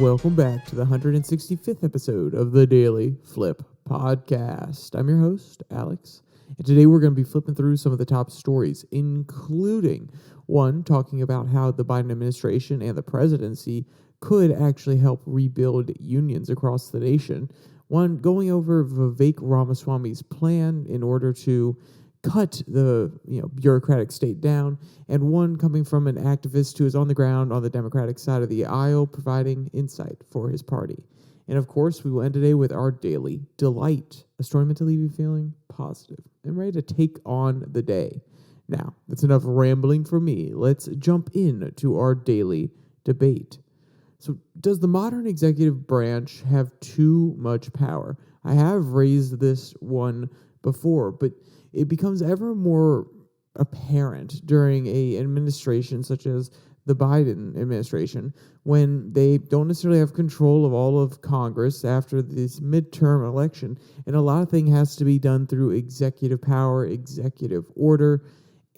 Welcome back to the 165th episode of the Daily Flip podcast. I'm your host, Alex, and today we're going to be flipping through some of the top stories, including one talking about how the Biden administration and the presidency could actually help rebuild unions across the nation. One going over Vivek Ramaswamy's plan in order to cut the bureaucratic state down, and one coming from an activist who is on the ground on the Democratic side of the aisle providing insight for his party. And of course, we will end today with our daily delight, a story meant to leave you feeling positive and ready to take on the day. Now, that's enough rambling for me. Let's jump into our daily debate. So, does the modern executive branch have too much power? I have raised this one before, but it becomes ever more apparent during an administration such as the Biden administration, when they don't necessarily have control of all of Congress after this midterm election, and a lot of things has to be done through executive power, executive order,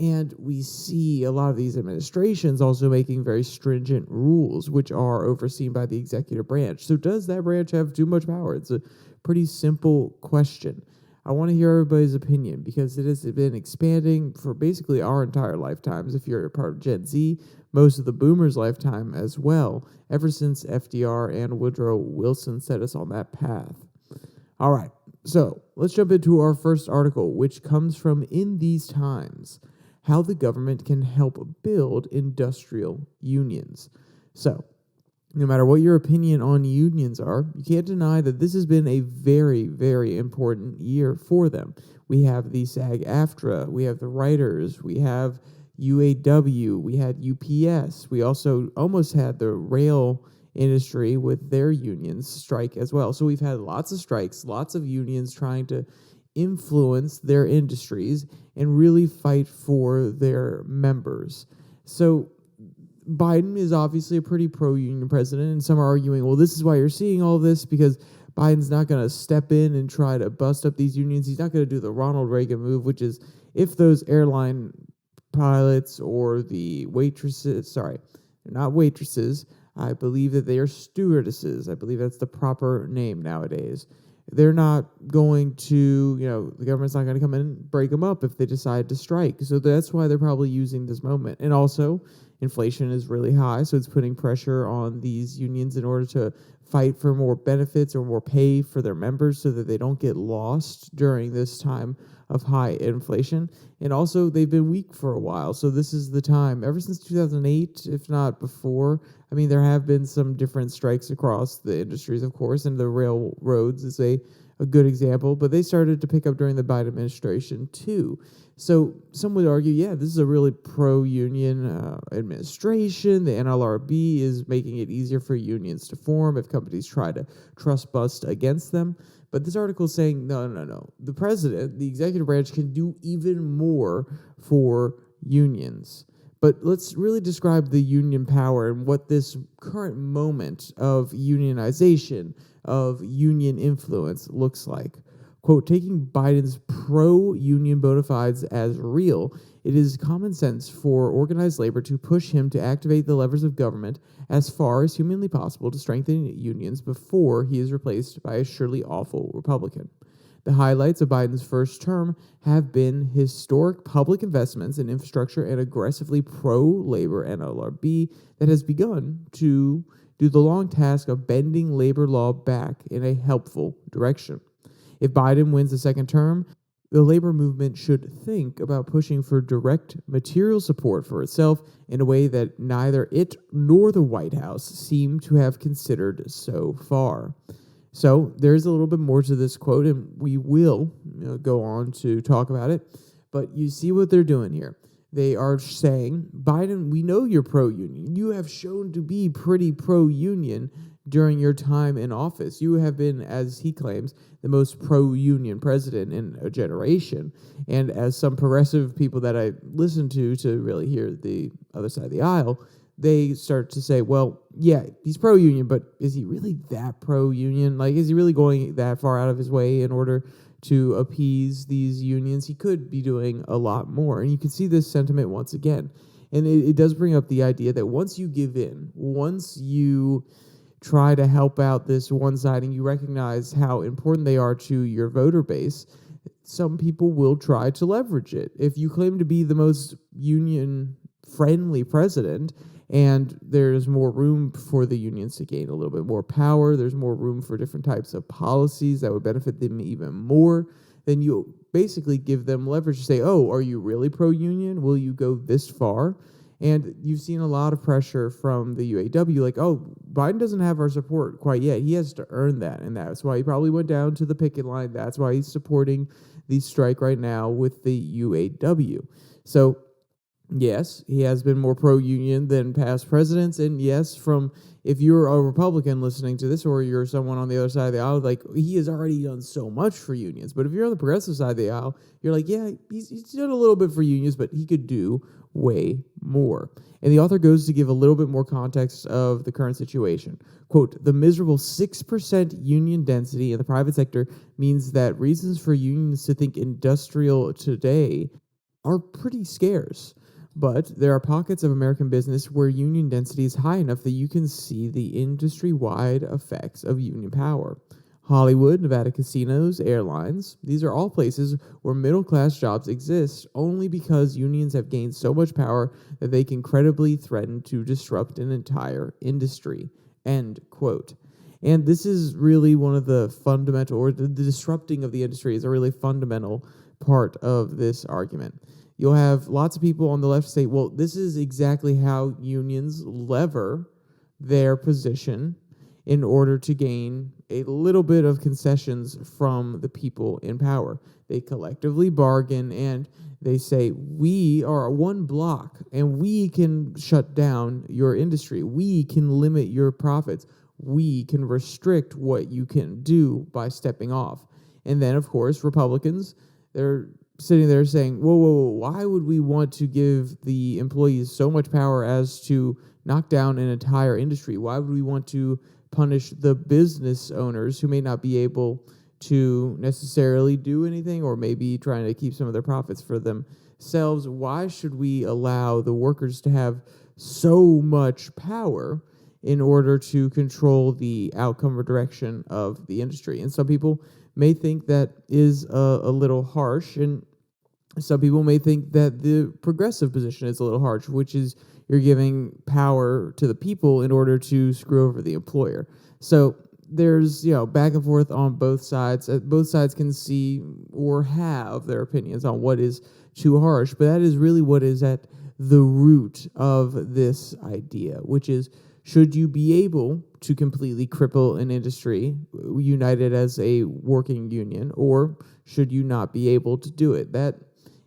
and we see a lot of these administrations also making very stringent rules, which are overseen by the executive branch. So does that branch have too much power? It's a pretty simple question. I want to hear everybody's opinion because it has been expanding for basically our entire lifetimes. If you're a part of Gen Z, most of the boomers' lifetime as well, ever since FDR and Woodrow Wilson set us on that path. All right, so let's jump into our first article, which comes from In These Times, How the Government Can Help Build Industrial Unions. So, no matter what your opinion on unions are, you can't deny that this has been a very, very important year for them. We have the SAG-AFTRA, we have the writers, we have UAW, we had UPS, we also almost had the rail industry with their unions strike as well. So we've had lots of strikes, lots of unions trying to influence their industries and really fight for their members. So Biden is obviously a pretty pro-union president, and some are arguing, well, this is why you're seeing all this, because Biden's not going to step in and try to bust up these unions. He's not going to do the Ronald Reagan move, which is if those airline pilots or the waitresses, they're not waitresses, I believe that they are stewardesses. I believe that's the proper name nowadays. They're not going to, the government's not going to come in and break them up if they decide to strike. So that's why they're probably using this moment. And also, inflation is really high, so it's putting pressure on these unions in order to fight for more benefits or more pay for their members so that they don't get lost during this time of high inflation. And also, they've been weak for a while, so this is the time. Ever since 2008, if not before, there have been some different strikes across the industries, of course, and the railroads is a good example, but they started to pick up during the Biden administration too. So some would argue, this is a really pro-union administration. The NLRB is making it easier for unions to form if companies try to trust bust against them. But this article is saying, no. The president, the executive branch, can do even more for unions. But let's really describe the union power and what this current moment of unionization, of union influence looks like. Quote, taking Biden's pro-union bona fides as real, it is common sense for organized labor to push him to activate the levers of government as far as humanly possible to strengthen unions before he is replaced by a surely awful Republican. The highlights of Biden's first term have been historic public investments in infrastructure and aggressively pro-labor NLRB that has begun to do the long task of bending labor law back in a helpful direction. If Biden wins the second term, the labor movement should think about pushing for direct material support for itself in a way that neither it nor the White House seem to have considered so far. So there's a little bit more to this quote, and we will go on to talk about it. But you see what they're doing here. They are saying, Biden, we know you're pro-union. You have shown to be pretty pro-union during your time in office. You have been, as he claims, the most pro-union president in a generation. And as some progressive people that I listen to really hear the other side of the aisle, they start to say, well, yeah, he's pro-union, but is he really that pro-union? Like, is he really going that far out of his way in order to appease these unions? He could be doing a lot more. And you can see this sentiment once again. And it does bring up the idea that once you give in, once you try to help out this one side and you recognize how important they are to your voter base, some people will try to leverage it. If you claim to be the most union-friendly president and there's more room for the unions to gain a little bit more power, there's more room for different types of policies that would benefit them even more, then you basically give them leverage to say, oh, are you really pro-union? Will you go this far? And you've seen a lot of pressure from the UAW, like, oh, Biden doesn't have our support quite yet. He has to earn that, and that's why he probably went down to the picket line. That's why he's supporting the strike right now with the UAW. So, yes, he has been more pro-union than past presidents, and yes, from if you're a Republican listening to this, or you're someone on the other side of the aisle, like, he has already done so much for unions. But if you're on the progressive side of the aisle, you're like, yeah, he's done a little bit for unions, but he could do way more. And the author goes to give a little bit more context of the current situation. Quote, the miserable 6% union density in the private sector means that reasons for unions to think industrial today are pretty scarce. But there are pockets of American business where union density is high enough that you can see the industry-wide effects of union power. Hollywood, Nevada casinos, airlines, these are all places where middle-class jobs exist only because unions have gained so much power that they can credibly threaten to disrupt an entire industry. End quote. And this is really one of the fundamental, or the disrupting of the industry is a really fundamental part of this argument. You'll have lots of people on the left say, well, this is exactly how unions lever their position in order to gain a little bit of concessions from the people in power. They collectively bargain and they say, we are one block and we can shut down your industry. We can limit your profits. We can restrict what you can do by stepping off. And then, of course, Republicans, they're sitting there saying, whoa, why would we want to give the employees so much power as to knock down an entire industry? Why would we want to punish the business owners who may not be able to necessarily do anything, or maybe trying to keep some of their profits for themselves? Why should we allow the workers to have so much power in order to control the outcome or direction of the industry? And some people may think that is a little harsh, and some people may think that the progressive position is a little harsh, which is you're giving power to the people in order to screw over the employer. So there's, back and forth on both sides. Both sides can see or have their opinions on what is too harsh, but that is really what is at the root of this idea, which is, should you be able to completely cripple an industry united as a working union, or should you not be able to do it? That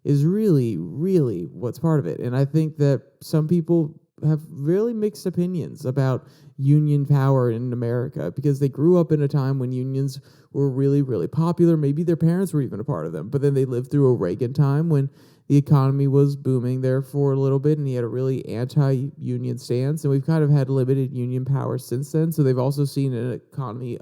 is really, really what's part of it. And I think that some people have really mixed opinions about union power in America because they grew up in a time when unions were really, really popular. Maybe their parents were even a part of them, but then they lived through a Reagan time when the economy was booming there for a little bit, and he had a really anti-union stance, and we've kind of had limited union power since then. So they've also seen an economy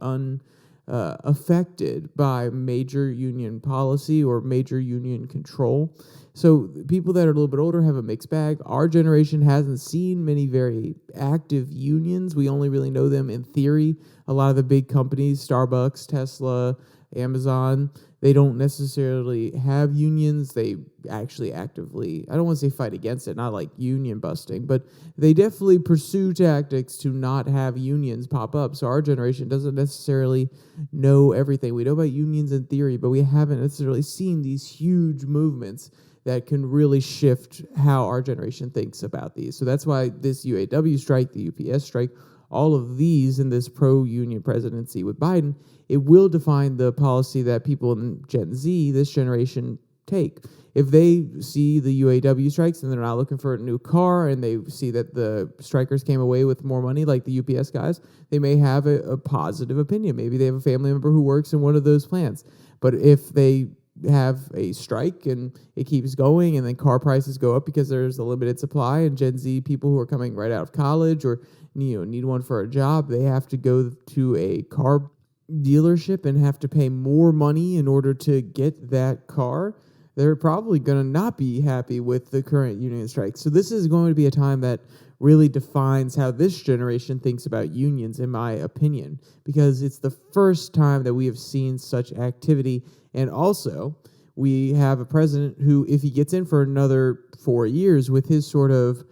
affected by major union policy or major union control. So people that are a little bit older have a mixed bag. Our generation hasn't seen many very active unions. We only really know them in theory. A lot of the big companies, Starbucks, Tesla, Amazon, they don't necessarily have unions. They actually actively, I don't want to say fight against it, not like union busting, but they definitely pursue tactics to not have unions pop up. So our generation doesn't necessarily know everything. We know about unions in theory, but we haven't necessarily seen these huge movements that can really shift how our generation thinks about these. So that's why this UAW strike, the UPS strike, all of these in this pro-union presidency with Biden, it will define the policy that people in Gen Z, this generation, take. If they see the UAW strikes and they're not looking for a new car, and they see that the strikers came away with more money, like the UPS guys, they may have a positive opinion. Maybe they have a family member who works in one of those plants. But if they have a strike and it keeps going, and then car prices go up because there's a limited supply, and Gen Z people who are coming right out of college or need one for a job, they have to go to a car dealership and have to pay more money in order to get that car, they're probably going to not be happy with the current union strike. So this is going to be a time that really defines how this generation thinks about unions, in my opinion, because it's the first time that we have seen such activity. And also, we have a president who, if he gets in for another 4 years with his sort of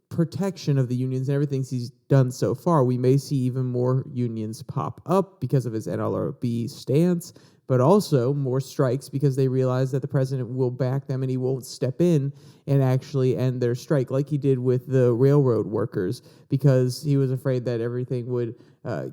protection of the unions and everything he's done so far, we may see even more unions pop up because of his NLRB stance, but also more strikes because they realize that the president will back them and he won't step in and actually end their strike like he did with the railroad workers, because he was afraid that everything would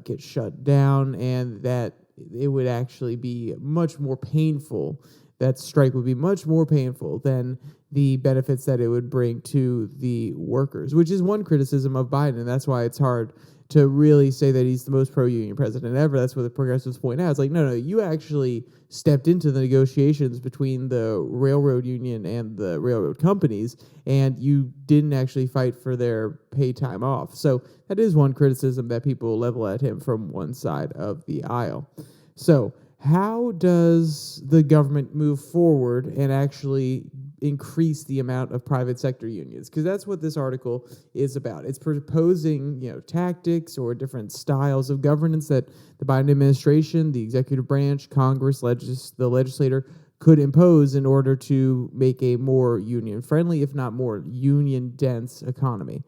get shut down and that it would actually be much more painful. That strike would be much more painful than the benefits that it would bring to the workers, which is one criticism of Biden, and that's why it's hard to really say that he's the most pro-union president ever. That's what the progressives point out. It's like, no, you actually stepped into the negotiations between the railroad union and the railroad companies, and you didn't actually fight for their pay time off. So that is one criticism that people level at him from one side of the aisle. So how does the government move forward and actually increase the amount of private sector unions? Because that's what this article is about. It's proposing, tactics or different styles of governance that the Biden administration, the executive branch, Congress, the legislator could impose in order to make a more union-friendly, if not more union-dense economy.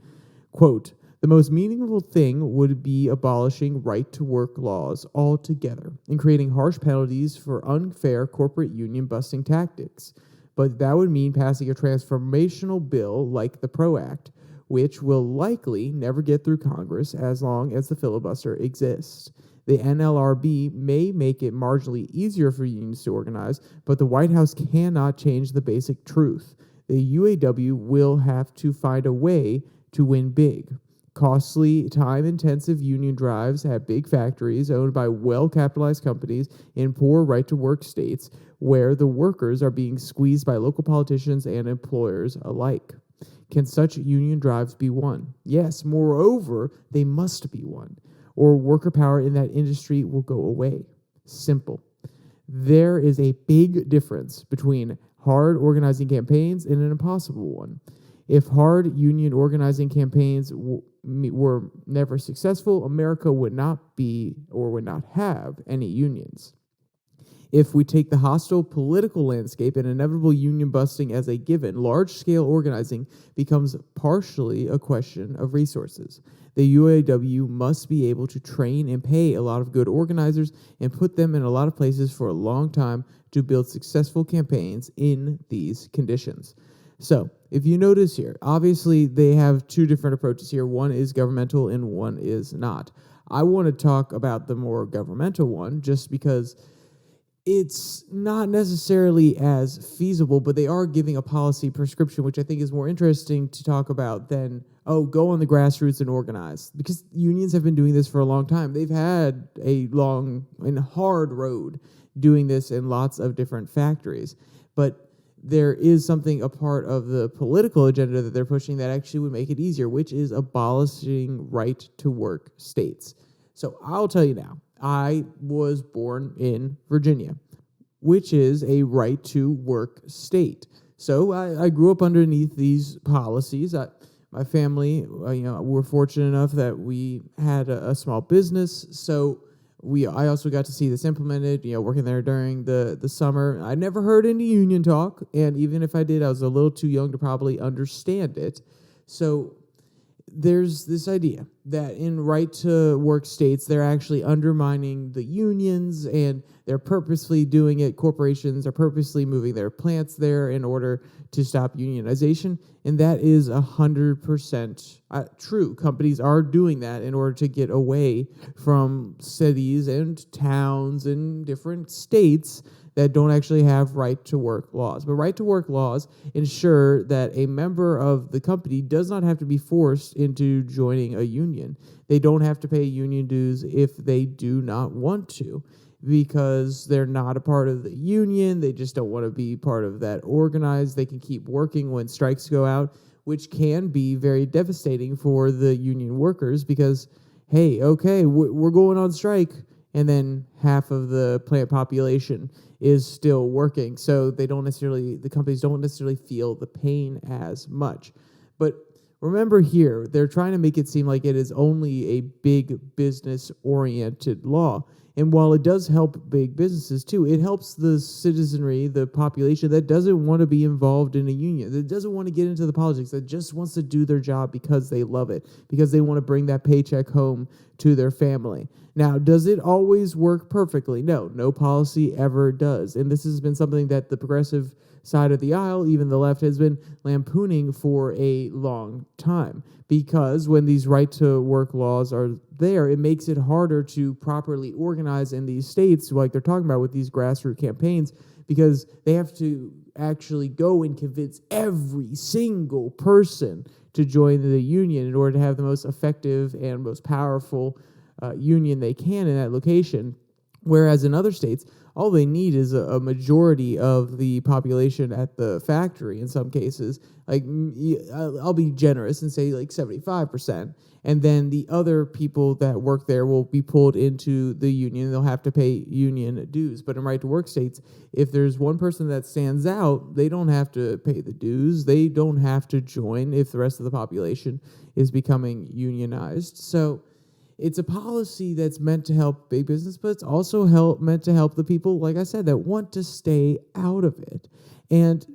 Quote, "The most meaningful thing would be abolishing right-to-work laws altogether and creating harsh penalties for unfair corporate union-busting tactics. But that would mean passing a transformational bill like the PRO Act, which will likely never get through Congress as long as the filibuster exists. The NLRB may make it marginally easier for unions to organize, but the White House cannot change the basic truth. The UAW will have to find a way to win big. Costly, time-intensive union drives at big factories owned by well-capitalized companies in poor right-to-work states where the workers are being squeezed by local politicians and employers alike. Can such union drives be won? Yes, moreover, they must be won, or worker power in that industry will go away. Simple. There is a big difference between hard organizing campaigns and an impossible one. If hard union organizing campaigns were never successful, America would not be or would not have any unions. If we take the hostile political landscape and inevitable union busting as a given, large-scale organizing becomes partially a question of resources. The UAW must be able to train and pay a lot of good organizers and put them in a lot of places for a long time to build successful campaigns in these conditions. So, if you notice here, obviously they have two different approaches here. One is governmental and one is not. I want to talk about the more governmental one just because it's not necessarily as feasible, but they are giving a policy prescription, which I think is more interesting to talk about than, go on the grassroots and organize. Because unions have been doing this for a long time. They've had a long and hard road doing this in lots of different factories. But there is something, a part of the political agenda that they're pushing that actually would make it easier, which is abolishing right-to-work states. So I'll tell you now, I was born in Virginia, which is a right-to-work state. So I grew up underneath these policies. My family, we're fortunate enough that we had a small business, so I also got to see this implemented, working there during the summer. I never heard any union talk, and even if I did, I was a little too young to probably understand it. So there's this idea that in right-to-work states, they're actually undermining the unions, and they're purposely doing it. Corporations are purposely moving their plants there in order to stop unionization, and that is 100% true. Companies are doing that in order to get away from cities and towns and different states that don't actually have right-to-work laws. But right-to-work laws ensure that a member of the company does not have to be forced into joining a union. They don't have to pay union dues if they do not want to, because they're not a part of the union. They just don't want to be part of that organized. They can keep working when strikes go out, which can be very devastating for the union workers because, hey, okay, we're going on strike, and then half of the plant population is still working. So the companies don't necessarily feel the pain as much. But remember here, they're trying to make it seem like it is only a big business-oriented law. And while it does help big businesses too, it helps the citizenry, the population that doesn't want to be involved in a union, that doesn't want to get into the politics, that just wants to do their job because they love it, because they want to bring that paycheck home to their family. Now, does it always work perfectly? No policy ever does. And this has been something that the progressive side of the aisle, even the left, has been lampooning for a long time. Because when these right-to-work laws are there, it makes it harder to properly organize in these states, like they're talking about with these grassroots campaigns, because they have to actually go and convince every single person to join the union in order to have the most effective and most powerful union they can in that location. Whereas in other states, all they need is a majority of the population at the factory in some cases. Like, I'll be generous and say like 75%. And then the other people that work there will be pulled into the union. They'll have to pay union dues. But in right-to-work states, if there's one person that stands out, they don't have to pay the dues. They don't have to join if the rest of the population is becoming unionized. So it's a policy that's meant to help big business, but it's also meant to help the people, like I said, that want to stay out of it. And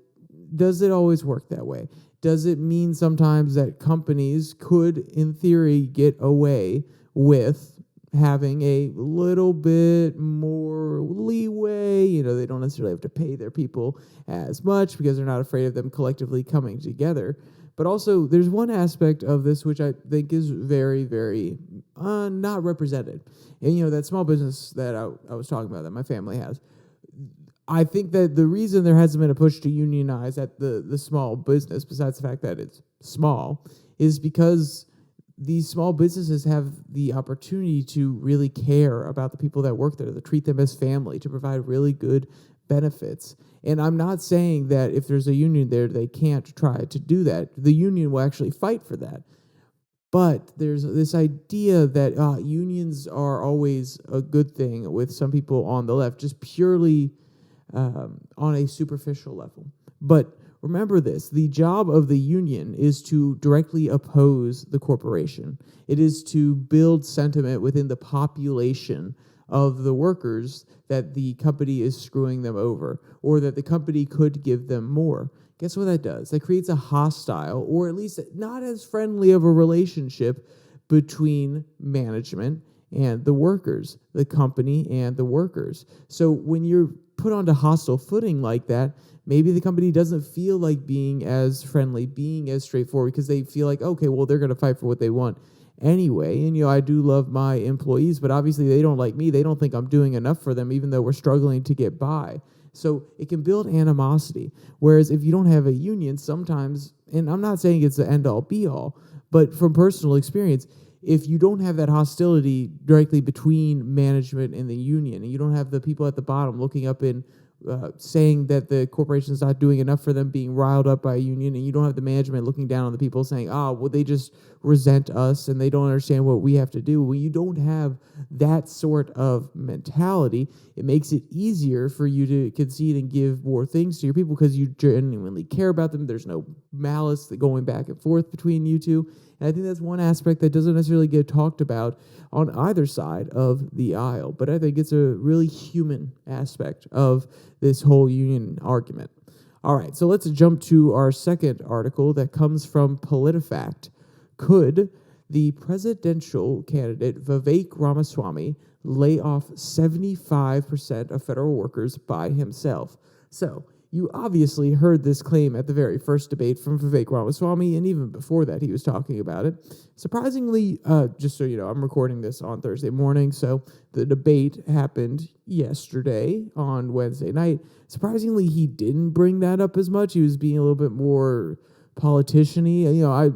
does it always work that way? Does it mean sometimes that companies could, in theory, get away with having a little bit more leeway? They don't necessarily have to pay their people as much because they're not afraid of them collectively coming together. But also, there's one aspect of this which I think is very, very not represented. And, that small business that I was talking about that my family has, I think that the reason there hasn't been a push to unionize at the small business, besides the fact that it's small, is because these small businesses have the opportunity to really care about the people that work there, to treat them as family, to provide really good benefits. And I'm not saying that if there's a union there, they can't try to do that. The union will actually fight for that. But there's this idea that unions are always a good thing with some people on the left, just purely on a superficial level. But remember this, the job of the union is to directly oppose the corporation. It is to build sentiment within the population of the workers that the company is screwing them over, or that the company could give them more. Guess what that does? That creates a hostile, or at least not as friendly of a relationship between management and the workers, the company and the workers. So when you're put onto hostile footing like that, maybe the company doesn't feel like being as friendly, being as straightforward, because they feel like, okay, well, they're going to fight for what they want anyway. And, I do love my employees, but obviously they don't like me. They don't think I'm doing enough for them, even though we're struggling to get by. So it can build animosity. Whereas if you don't have a union, sometimes, and I'm not saying it's the end-all, be-all, but from personal experience, if you don't have that hostility directly between management and the union, and you don't have the people at the bottom looking up and saying that the corporation is not doing enough for them, being riled up by a union, and you don't have the management looking down on the people saying, well, they just resent us and they don't understand what we have to do. When you don't have that sort of mentality, it makes it easier for you to concede and give more things to your people because you genuinely care about them. There's no malice going back and forth between you two. And I think that's one aspect that doesn't necessarily get talked about on either side of the aisle. But I think it's a really human aspect of this whole union argument. All right, so let's jump to our second article that comes from PolitiFact. Could the presidential candidate Vivek Ramaswamy lay off 75% of federal workers by himself? So, you obviously heard this claim at the very first debate from Vivek Ramaswamy, and even before that he was talking about it. Surprisingly, just so you know, I'm recording this on Thursday morning, so the debate happened yesterday on Wednesday night. Surprisingly, he didn't bring that up as much. He was being a little bit more politician-y. I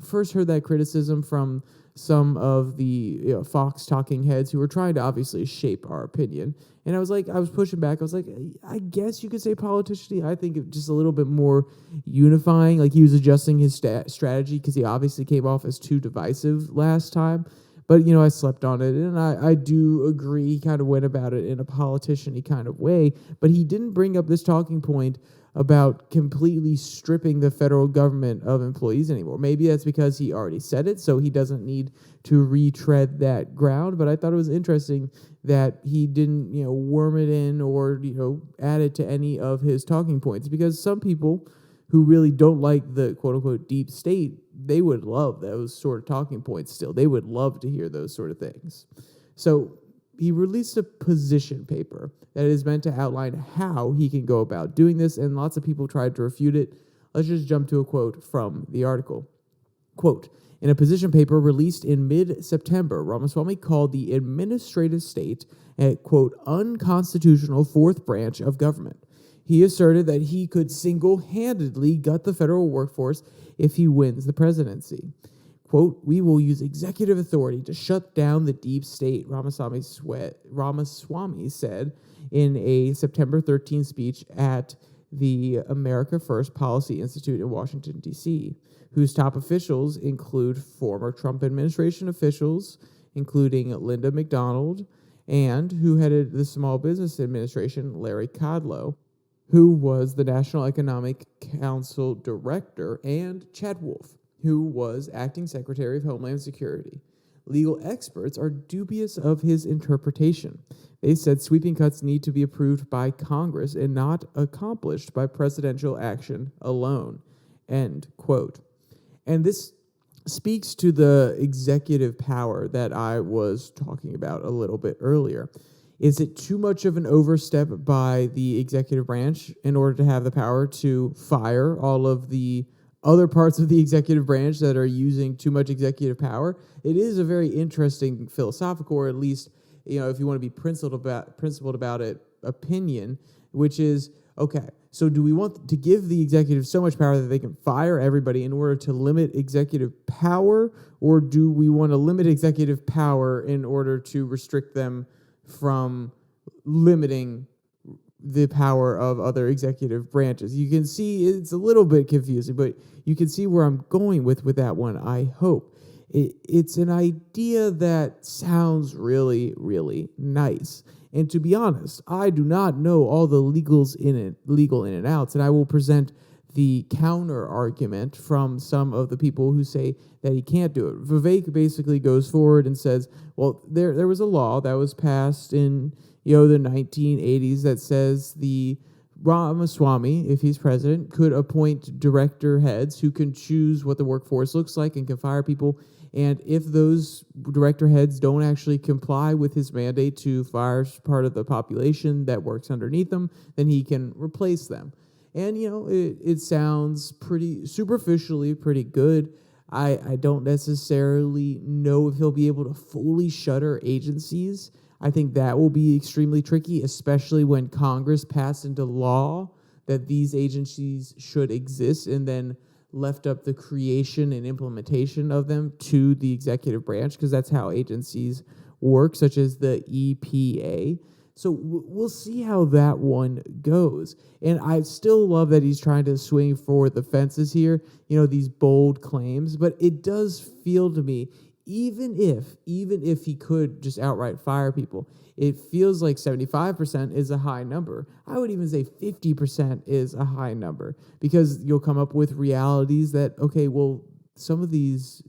first heard that criticism from some of the Fox talking heads who were trying to obviously shape our opinion. And I was pushing back. I was like, I guess you could say politician. I think it just a little bit more unifying. Like he was adjusting his strategy because he obviously came off as too divisive last time. But, I slept on it, and I do agree he kind of went about it in a politician-y kind of way, but he didn't bring up this talking point about completely stripping the federal government of employees anymore. Maybe that's because he already said it, so he doesn't need to retread that ground, but I thought it was interesting that he didn't, worm it in or, add it to any of his talking points, because some people who really don't like the quote-unquote deep state, they would love those sort of talking points still. They would love to hear those sort of things. So he released a position paper that is meant to outline how he can go about doing this, and lots of people tried to refute it. Let's just jump to a quote from the article. Quote, in a position paper released in mid-September, Ramaswamy called the administrative state a, quote, unconstitutional fourth branch of government. He asserted that he could single-handedly gut the federal workforce if he wins the presidency. Quote, we will use executive authority to shut down the deep state, Ramaswamy said in a September 13th speech at the America First Policy Institute in Washington, D.C., whose top officials include former Trump administration officials, including Linda McDonald, and who headed the Small Business Administration, Larry Kudlow, who was the National Economic Council Director, and Chad Wolf, who was Acting Secretary of Homeland Security. Legal experts are dubious of his interpretation. They said sweeping cuts need to be approved by Congress and not accomplished by presidential action alone. End quote. And this speaks to the executive power that I was talking about a little bit earlier. Is it too much of an overstep by the executive branch in order to have the power to fire all of the other parts of the executive branch that are using too much executive power? It is a very interesting philosophical, or at least, if you want to be principled about it, opinion, which is, okay, so do we want to give the executive so much power that they can fire everybody in order to limit executive power, or do we want to limit executive power in order to restrict them from limiting the power of other executive branches? You can see it's a little bit confusing, but you can see where I'm going with that one, I hope. It's an idea that sounds really, really nice. And to be honest, I do not know all the legal in and outs, and I will present the counter argument from some of the people who say that he can't do it. Vivek basically goes forward and says, well, there was a law that was passed in the 1980s that says the Ramaswamy, if he's president, could appoint director heads who can choose what the workforce looks like and can fire people. And if those director heads don't actually comply with his mandate to fire part of the population that works underneath them, then he can replace them. And, it sounds pretty superficially pretty good. I don't necessarily know if he'll be able to fully shutter agencies. I think that will be extremely tricky, especially when Congress passed into law that these agencies should exist and then left up the creation and implementation of them to the executive branch, because that's how agencies work, such as the EPA. So we'll see how that one goes. And I still love that he's trying to swing for the fences here, these bold claims, but it does feel to me, even if he could just outright fire people, it feels like 75% is a high number. I would even say 50% is a high number, because you'll come up with realities that, okay, well, some of these,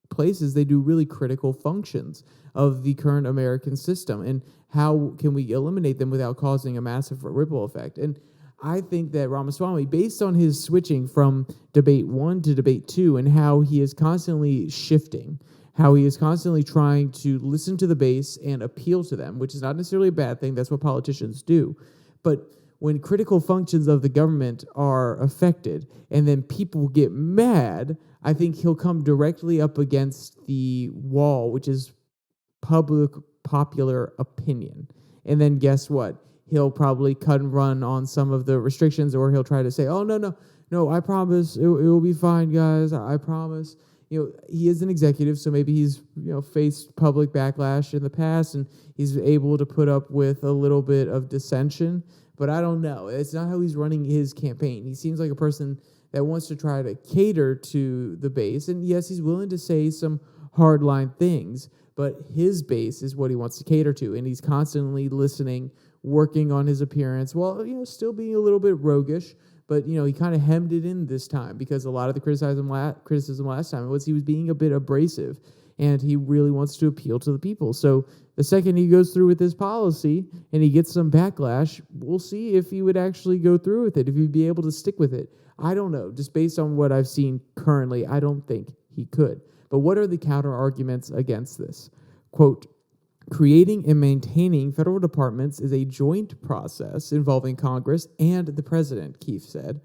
places, they do really critical functions of the current American system, and how can we eliminate them without causing a massive ripple effect? And I think that Ramaswamy, based on his switching from debate 1 to debate 2 and how he is constantly shifting, how he is constantly trying to listen to the base and appeal to them, which is not necessarily a bad thing. That's what politicians do. But when critical functions of the government are affected and then people get mad, I think he'll come directly up against the wall, which is popular opinion. And then guess what? He'll probably cut and run on some of the restrictions, or he'll try to say, oh, no, I promise it will be fine, guys. I promise. He is an executive, so maybe he's, faced public backlash in the past and he's able to put up with a little bit of dissension, but I don't know. It's not how he's running his campaign. He seems like a person that wants to try to cater to the base, and yes, he's willing to say some hardline things, but his base is what he wants to cater to, and he's constantly listening, working on his appearance, while still being a little bit roguish. But he kind of hemmed it in this time, because a lot of the criticism last time was he was being a bit abrasive, and he really wants to appeal to the people. So the second he goes through with this policy and he gets some backlash, we'll see if he would actually go through with it, if he'd be able to stick with it. I don't know. Just based on what I've seen currently, I don't think he could. But what are the counter arguments against this? Quote, creating and maintaining federal departments is a joint process involving Congress and the president, Keefe said.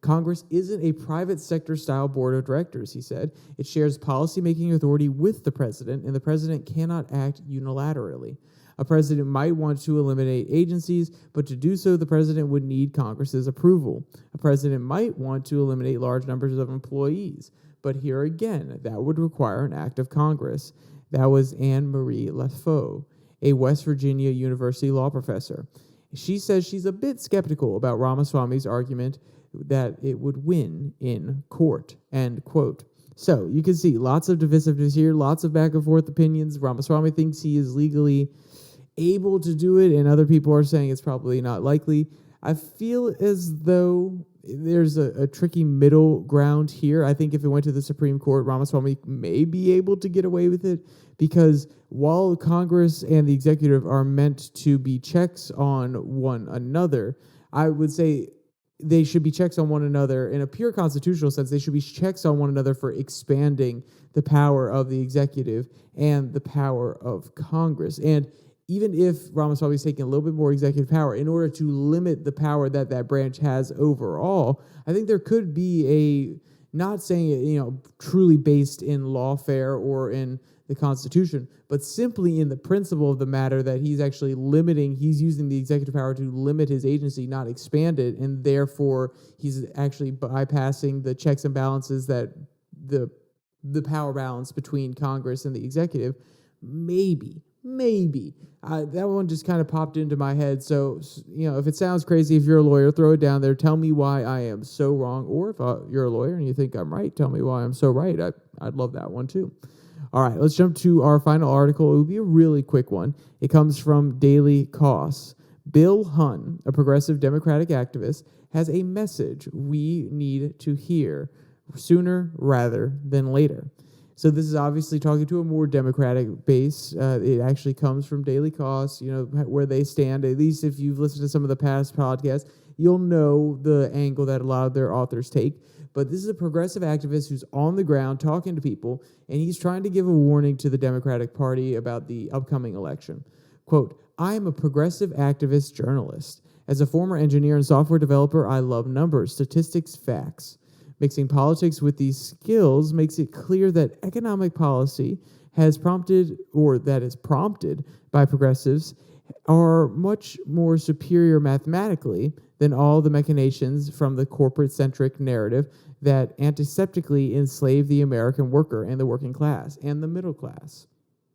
Congress isn't a private sector style board of directors, he said. It shares policymaking authority with the president, and the president cannot act unilaterally. A president might want to eliminate agencies, but to do so, the president would need Congress's approval. A president might want to eliminate large numbers of employees, but here again, that would require an act of Congress. That was Anne Marie Lafaux, a West Virginia University law professor. She says she's a bit skeptical about Ramaswamy's argument that it would win in court, end quote. So you can see lots of divisiveness here, lots of back and forth opinions. Ramaswamy thinks he is legally able to do it, and other people are saying it's probably not likely. I feel as though there's a tricky middle ground here. I think if it went to the Supreme Court, Ramaswamy may be able to get away with it, because while Congress and the executive are meant to be checks on one another, I would say they should be checks on one another in a pure constitutional sense. They should be checks on one another for expanding the power of the executive and the power of Congress. And even if Ramaswamy is taking a little bit more executive power, in order to limit the power that that branch has overall, I think there could be not saying it, truly based in lawfare or in the Constitution, but simply in the principle of the matter that he's actually he's using the executive power to limit his agency, not expand it, and therefore he's actually bypassing the checks and balances that the power balance between Congress and the executive. Maybe. That one just kind of popped into my head. So, if it sounds crazy, if you're a lawyer, throw it down there. Tell me why I am so wrong. Or if you're a lawyer and you think I'm right, tell me why I'm so right. I'd love that one too. All right, let's jump to our final article. It will be a really quick one. It comes from Daily Kos. Bill Hunn, a progressive Democratic activist, has a message we need to hear sooner rather than later. So this is obviously talking to a more Democratic base. It actually comes from Daily Kos, where they stand. At least if you've listened to some of the past podcasts, you'll know the angle that a lot of their authors take. But this is a progressive activist who's on the ground talking to people, and he's trying to give a warning to the Democratic Party about the upcoming election. Quote, I am a progressive activist journalist. As a former engineer and software developer, I love numbers, statistics, facts. Mixing politics with these skills makes it clear that economic policy is prompted by progressives are much more superior mathematically than all the machinations from the corporate-centric narrative that antiseptically enslave the American worker and the working class and the middle class.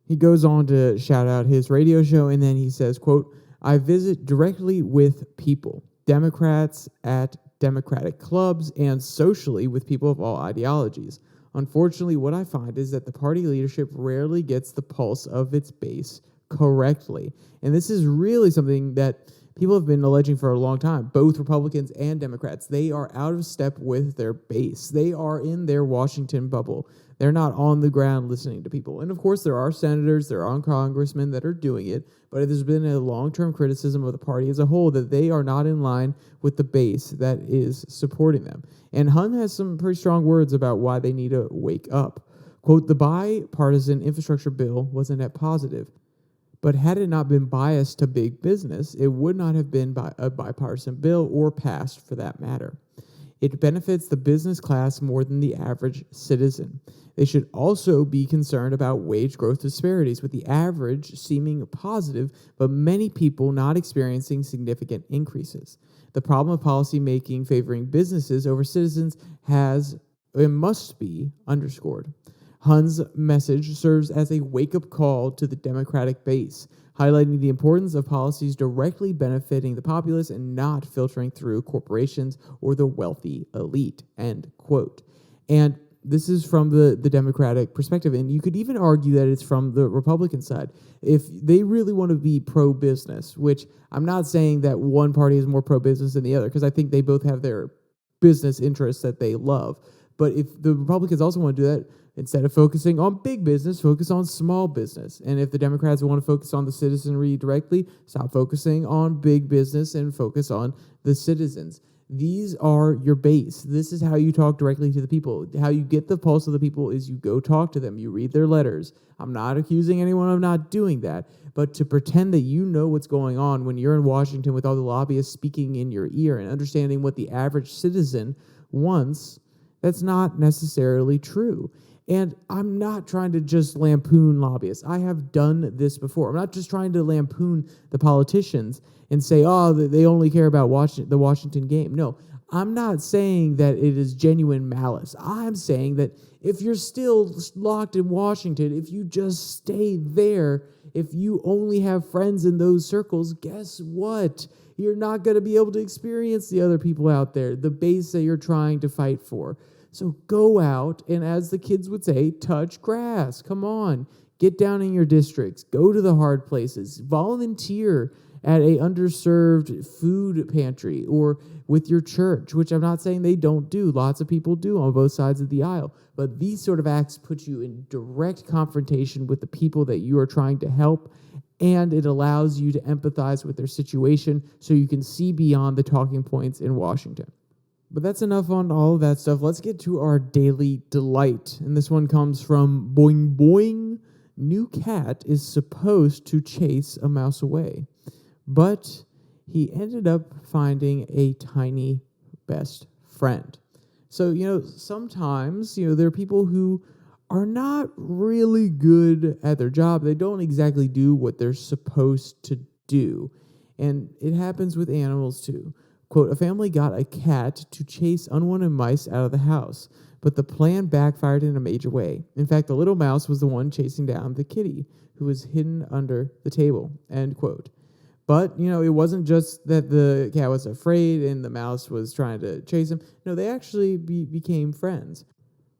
He goes on to shout out his radio show, and then he says, quote, I visit directly with people, Democrats at Democratic clubs, and socially with people of all ideologies. Unfortunately, what I find is that the party leadership rarely gets the pulse of its base correctly. And this is really something that people have been alleging for a long time, both Republicans and Democrats. They are out of step with their base. They are in their Washington bubble. They're not on the ground listening to people. And of course, there are senators, there are congressmen that are doing it, but there's been a long-term criticism of the party as a whole that they are not in line with the base that is supporting them. And Hunn has some pretty strong words about why they need to wake up. Quote, the bipartisan infrastructure bill was a net positive, but had it not been biased to big business, it would not have been a bipartisan bill or passed for that matter. It benefits the business class more than the average citizen. They should also be concerned about wage growth disparities, with the average seeming positive, but many people not experiencing significant increases. The problem of policy making favoring businesses over citizens must be underscored. Hunn's message serves as a wake-up call to the Democratic base, highlighting the importance of policies directly benefiting the populace and not filtering through corporations or the wealthy elite, end quote. And this is from the Democratic perspective. And you could even argue that it's from the Republican side. If they really want to be pro-business, which I'm not saying that one party is more pro-business than the other, because I think they both have their business interests that they love. But if the Republicans also want to do that, instead of focusing on big business, focus on small business. And if the Democrats want to focus on the citizenry directly, stop focusing on big business and focus on the citizens. These are your base. This is how you talk directly to the people. How you get the pulse of the people is you go talk to them. You read their letters. I'm not accusing anyone of not doing that, but to pretend that you know what's going on when you're in Washington with all the lobbyists speaking in your ear and understanding what the average citizen wants, that's not necessarily true. And I'm not trying to just lampoon lobbyists. I have done this before. I'm not just trying to lampoon the politicians and say, oh, they only care about the Washington game. No, I'm not saying that it is genuine malice. I'm saying that if you're still locked in Washington, if you just stay there, if you only have friends in those circles, guess what? You're not going to be able to experience the other people out there, the base that you're trying to fight for. So go out and, as the kids would say, touch grass. Come on. Get down in your districts. Go to the hard places. Volunteer at a underserved food pantry or with your church, which I'm not saying they don't do. Lots of people do on both sides of the aisle. But these sort of acts put you in direct confrontation with the people that you are trying to help, and it allows you to empathize with their situation so you can see beyond the talking points in Washington. But that's enough on all of that stuff. Let's get to our daily delight. And this one comes from Boing Boing. New cat is supposed to chase a mouse away, but he ended up finding a tiny best friend. So, sometimes, there are people who are not really good at their job. They don't exactly do what they're supposed to do. And it happens with animals too. Quote, a family got a cat to chase unwanted mice out of the house, but the plan backfired in a major way. In fact, the little mouse was the one chasing down the kitty, who was hidden under the table, end quote. But, it wasn't just that the cat was afraid and the mouse was trying to chase him. No, they actually became friends.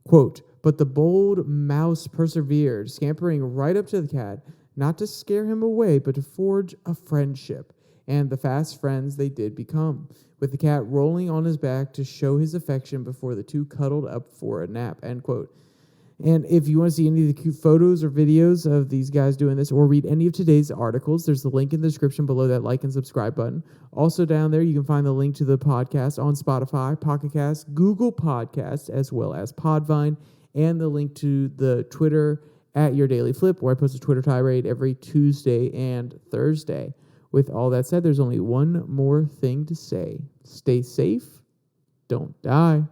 Quote, but the bold mouse persevered, scampering right up to the cat, not to scare him away, but to forge a friendship. And the fast friends they did become, with the cat rolling on his back to show his affection before the two cuddled up for a nap, end quote. And if you want to see any of the cute photos or videos of these guys doing this, or read any of today's articles, there's the link in the description below that like and subscribe button. Also down there, you can find the link to the podcast on Spotify, Pocket Cast, Google Podcasts, as well as Podvine, and the link to the Twitter at Your Daily Flip, where I post a Twitter tirade every Tuesday and Thursday. With all that said, there's only one more thing to say. Stay safe. Don't die.